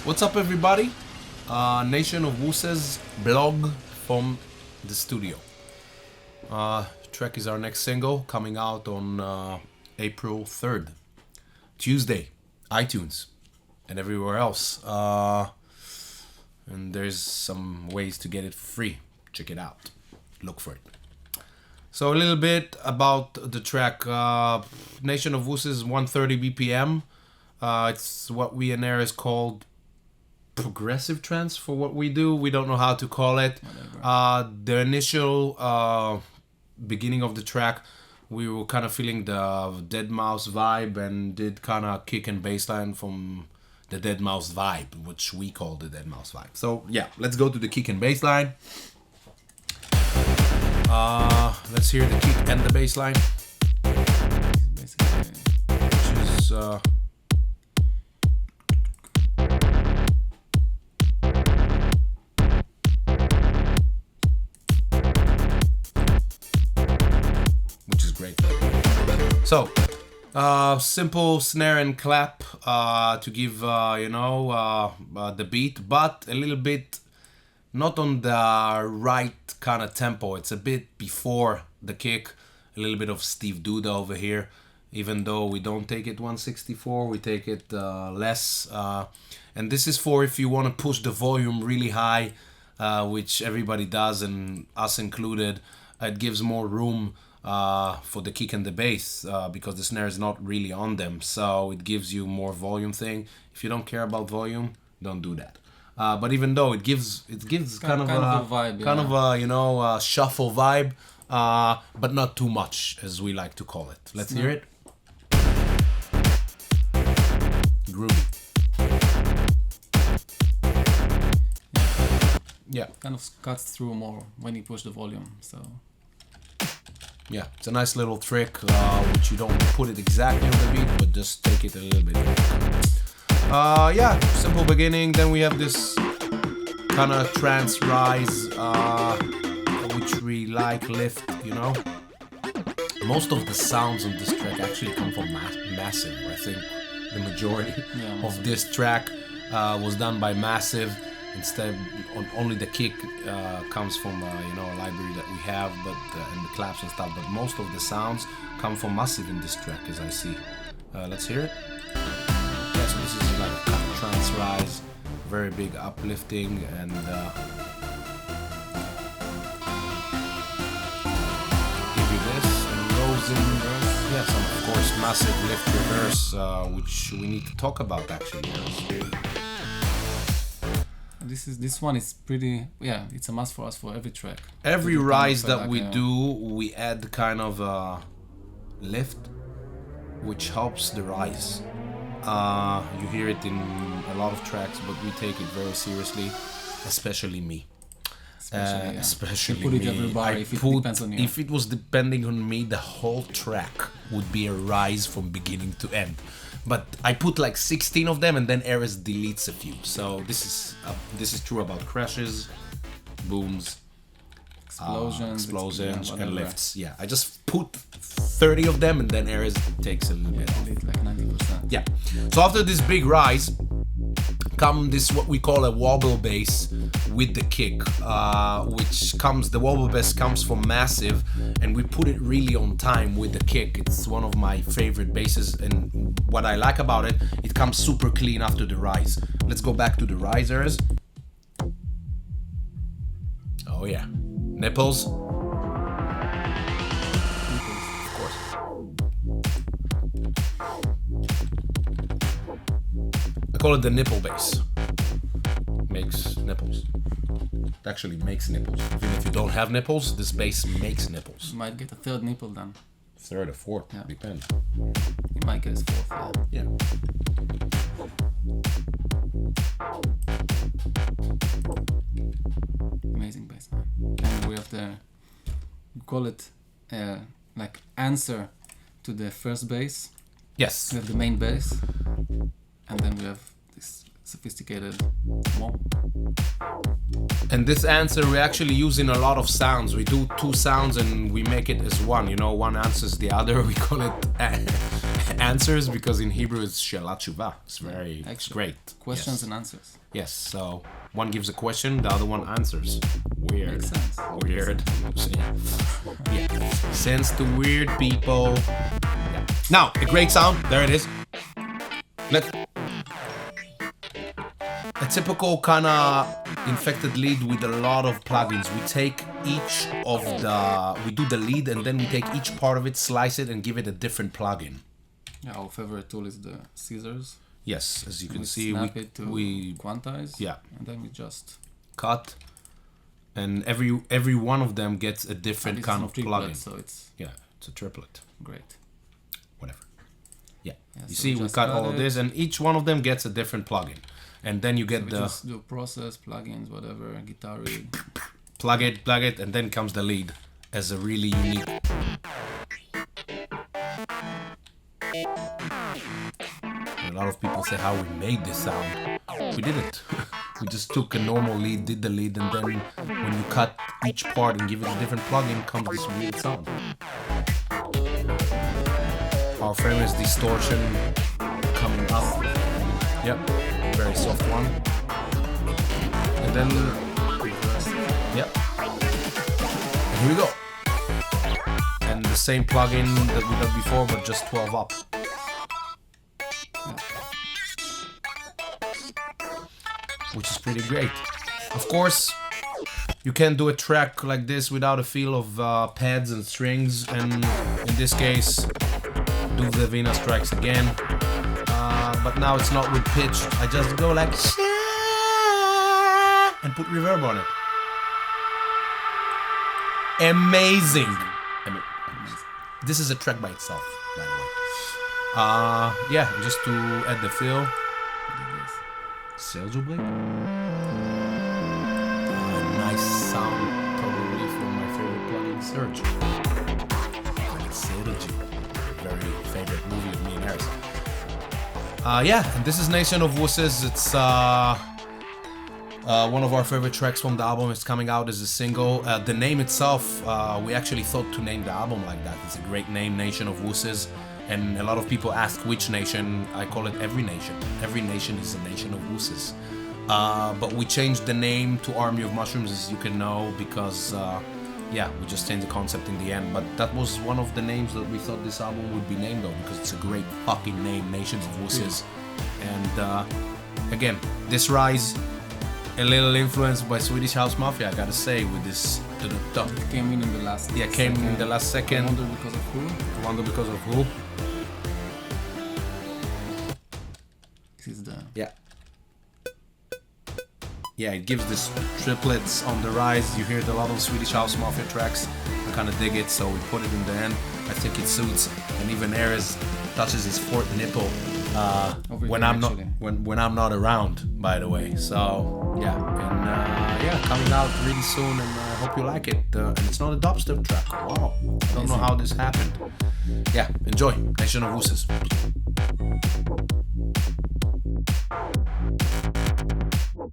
What's up, everybody? Nation of Wusses blog from the studio. Track is our next single, coming out on April 3rd, Tuesday, iTunes, and everywhere else. And there's some ways to get it for free. Check it out. Look for it. So a little bit about the track. Nation of Wusses 130 BPM. It's what we in there is called progressive trance for what we do. We don't know how to call it. The initial beginning of the track, we were kind of feeling the Dead Mouse vibe and did kind of kick and bass line from the Dead Mouse vibe, which we call the Dead Mouse vibe. So yeah, let's go to the kick and bass line. Let's hear the kick and the bass line, which is great. So, simple snare and clap to give the beat, but a little bit not on the right kind of tempo. It's a bit before the kick, a little bit of Steve Duda over here. Even though we don't take it 164, we take it less. And this is for if you want to push the volume really high, which everybody does, and us included. It gives more room for the kick and the bass because the snare is not really on them, so it gives you more volume thing. If you don't care about volume, don't do that. But even though it gives kind of a vibe, shuffle vibe, but not too much, as we like to call it. Let's hear it. Groovy. Yeah. Kind of cuts through more when you push the volume. So. Yeah, it's a nice little trick, which you don't put it exactly on the beat, but just take it a little bit. Yeah, simple beginning. Then we have this kind of trance rise, which we like, lift, Most of the sounds on this track actually come from Massive. I think the majority of this track was done by Massive. Instead, only the kick comes from a library that we have, but and the claps and stuff. But most of the sounds come from Massive in this track, as I see. Let's hear it. Yeah, so this is like a kind of trance rise, very big uplifting, and give you this and goes in. Yeah, some of course massive lift reverse, which we need to talk about actually. This one is pretty, it's a must for us for every track. Every rise that we do, we add kind of a lift, which helps the rise. You hear it in a lot of tracks, but we take it very seriously, especially me. Especially you put me. It every bar if it depends on you. If it was depending on me, the whole track would be a rise from beginning to end. But I put like 16 of them, and then Ares deletes a few. So this is true about crashes, booms, explosions, and lifts. Yeah, I just put 30 of them, and then Ares takes a little bit off. Like 90%. Yeah. So after this big rise, come this what we call a wobble bass with the kick, the wobble bass comes from Massive, and we put it really on time with the kick. It's one of my favorite basses, and what I like about it, it comes super clean after the rise. Let's go back to the risers. Oh yeah, nipples. Of course. I call it the nipple bass. Makes nipples. It actually makes nipples. Even if you don't have nipples, this bass makes nipples. You might get a third nipple then. Third or fourth, depends. You might get a fourth, yeah. Amazing bass, man. And we have we call it like answer to the first bass. Yes. We have the main bass, and then we have this sophisticated womp. And this answer we actually use in a lot of sounds. We do two sounds and we make it as one. One answers the other. We call it answers because in Hebrew it's She'elat Tshuva. It's it's great. Questions Yes. and answers. Yes, so one gives a question, the other one answers. Weird. Makes sense. Weird. Yeah. Sense to weird people. Yeah. Now, a great sound. There it is. A typical kind of infected lead with a lot of plugins. We take we do the lead and then we take each part of it, slice it and give it a different plugin. Yeah, our favorite tool is the scissors. Yes, as you can We see, snap it to we quantize. Yeah. And then we just cut, and every one of them gets a different kind of plugin. So it's It's a triplet. great. Whatever. Yeah. You so see, we just cut cut all of it. this, and each one of them gets a different plugin. And then you get We the just do process, plugins, whatever, guitar read. plug it, and then comes the lead as a really unique. A lot of people say how we made this sound. We didn't. We just took a normal lead, did the lead, and then when you cut each part and give it a different plugin, comes this weird sound. Our famous distortion coming up. Yep, very soft one. And then, yep. And here we go. And the same plugin that we did before, but just 12 up. Which is pretty great. Of course, you can't do a track like this without a feel of pads and strings, and in this case, do the Vina strikes again. But now it's not with pitch. I just go like and put reverb on it. Amazing. This is a track by itself, by the way. Yeah, just to add the feel. Sales Blade. Nice sound, probably from my favorite plugin, Surge. Surge. Very favorite movie of me and Harris. Yeah, and this is Nation of Wusses. It's one of our favorite tracks from the album. It's coming out as a single. The name itself, we actually thought to name the album like that. It's a great name, Nation of Wusses. And a lot of people ask which nation. I call it every nation. Every nation is a nation of Wusses. But we changed the name to Army of Mushrooms, as you can know, because we just changed the concept in the end. But that was one of the names that we thought this album would be named on, because it's a great fucking name, Nations of Wusses. And again, this rise, a little influenced by Swedish House Mafia, I gotta say, with this to the top. It came in the last Yeah, came in the last second. I wonder because of who? I wonder because of who? This is the... Yeah, it gives this triplets on the rise. You hear a lot of Swedish House Mafia tracks. I kind of dig it, so we put it in the end. I think it suits, and even Ares touches his fourth nipple when I'm not when I'm not around. By the way, so yeah, and coming out really soon, and I hope you like it. And it's not a dubstep track. Wow, I don't know how this happened. Yeah, enjoy Nation of Wusses.